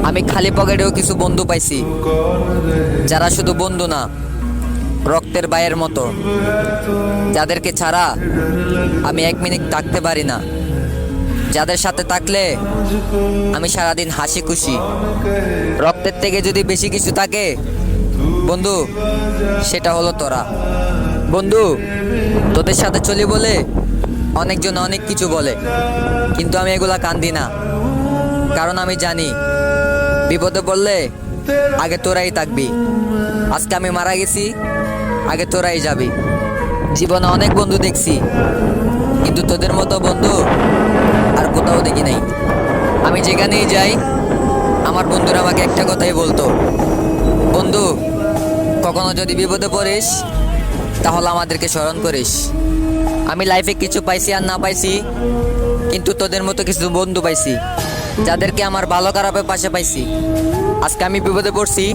আমি খালি পকেটেও কিছু বন্ধু পাইছি, যারা শুধু বন্ধু না, রক্তের ভাইয়ের মতো, যাদেরকে ছাড়া আমি 1 মিনিট থাকতে পারি না, যাদের সাথে থাকলে আমি সারাদিন হাসি খুশি। রক্তের থেকে যদি বেশি কিছু থাকে বন্ধু, সেটা হলো তোরা। বন্ধু, তোদের সাথে চলি বলে অনেকজন অনেক কিছু বলে, কিন্তু আমি এগুলা কান্দি না, কারণ আমি জানি বিপদে পড়লে আগে তোরাই থাকবি। আজকে আমি মারা গেছি, আগে তোরাই যাবি। জীবনে অনেক বন্ধু দেখছি, কিন্তু তোদের মতো বন্ধু আর কোথাও দেখি নাই। আমি যেখানেই যাই আমার বন্ধুরা আমাকে একটা কথাই বলতো, বন্ধু কখনো যদি বিপদে পড়িস তাহলে আমাদেরকে স্মরণ করিস। আমি লাইফে কিছু পাইছি আর না পাইছি, কিন্তু তোদের মতো কিছু বন্ধু পাইছি, যাদেরকে আমার ভালো খারাপের পাশে পাইছি। আজকে আমি বিপদে পড়ছি,